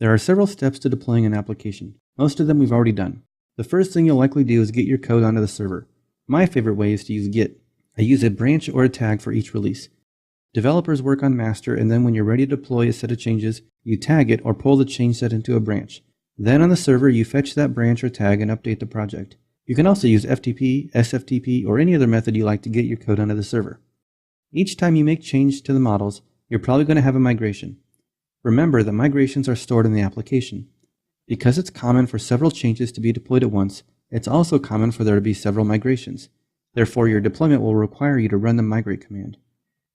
There are several steps to deploying an application. Most of them we've already done. The first thing you'll likely do is get your code onto the server. My favorite way is to use Git. I use a branch or a tag for each release. Developers work on master, and then when you're ready to deploy a set of changes, you tag it or pull the change set into a branch. Then on the server, you fetch that branch or tag and update the project. You can also use FTP, SFTP, or any other method you like to get your code onto the server. Each time you make change to the models, you're probably going to have a migration. Remember that migrations are stored in the application. Because it's common for several changes to be deployed at once, it's also common for there to be several migrations. Therefore, your deployment will require you to run the migrate command.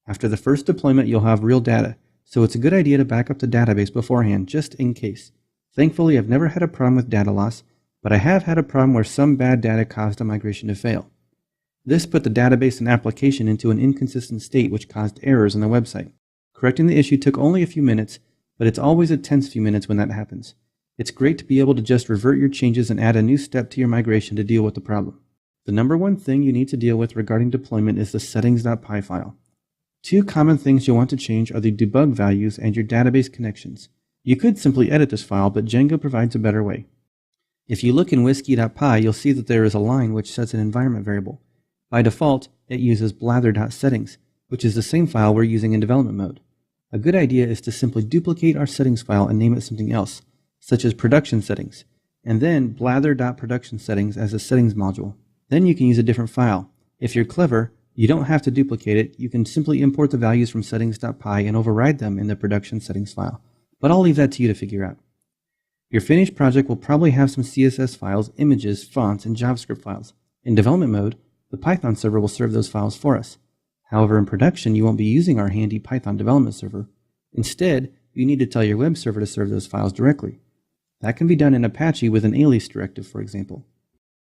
After the first deployment, you'll have real data, so it's a good idea to back up the database beforehand, just in case. Thankfully, I've never had a problem with data loss, but I have had a problem where some bad data caused a migration to fail. This put the database and application into an inconsistent state which caused errors on the website. Correcting the issue took only a few minutes, but it's always a tense few minutes when that happens. It's great to be able to just revert your changes and add a new step to your migration to deal with the problem. The number one thing you need to deal with regarding deployment is the settings.py file. Two common things you'll want to change are the debug values and your database connections. You could simply edit this file, but Django provides a better way. If you look in whiskey.py, you'll see that there is a line which sets an environment variable. By default, it uses blather.settings, which is the same file we're using in development mode. A good idea is to simply duplicate our settings file and name it something else, such as production settings, and then blather.productionSettings as a settings module. Then you can use a different file. If you're clever, you don't have to duplicate it. You can simply import the values from settings.py and override them in the production settings file. But I'll leave that to you to figure out. Your finished project will probably have some CSS files, images, fonts, and JavaScript files. In development mode, the Python server will serve those files for us. However, in production, you won't be using our handy Python development server. Instead, you need to tell your web server to serve those files directly. That can be done in Apache with an alias directive, for example.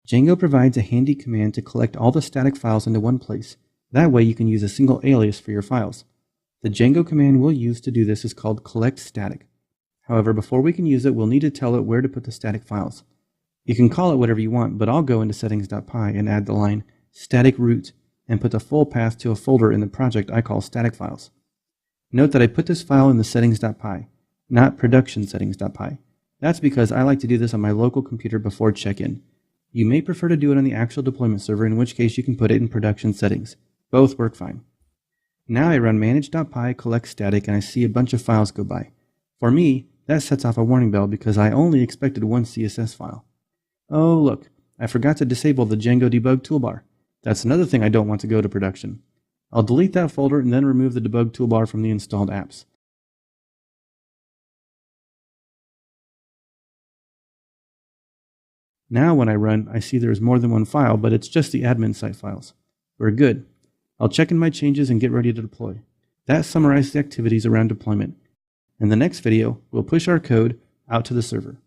Django provides a handy command to collect all the static files into one place. That way you can use a single alias for your files. The Django command we'll use to do this is called collectStatic. However, before we can use it, we'll need to tell it where to put the static files. You can call it whatever you want, but I'll go into settings.py and add the line static root and put the full path to a folder in the project I call static files. Note that I put this file in the settings.py, not production settings.py. That's because I like to do this on my local computer before check-in. You may prefer to do it on the actual deployment server, in which case you can put it in production settings. Both work fine. Now I run manage.py collectStatic and I see a bunch of files go by. For me, that sets off a warning bell because I only expected one CSS file. Oh look, I forgot to disable the Django debug toolbar. That's another thing I don't want to go to production. I'll delete that folder and then remove the debug toolbar from the installed apps. Now when I run, I see there is more than one file, but it's just the admin site files. We're good. I'll check in my changes and get ready to deploy. That summarizes the activities around deployment. In the next video, we'll push our code out to the server.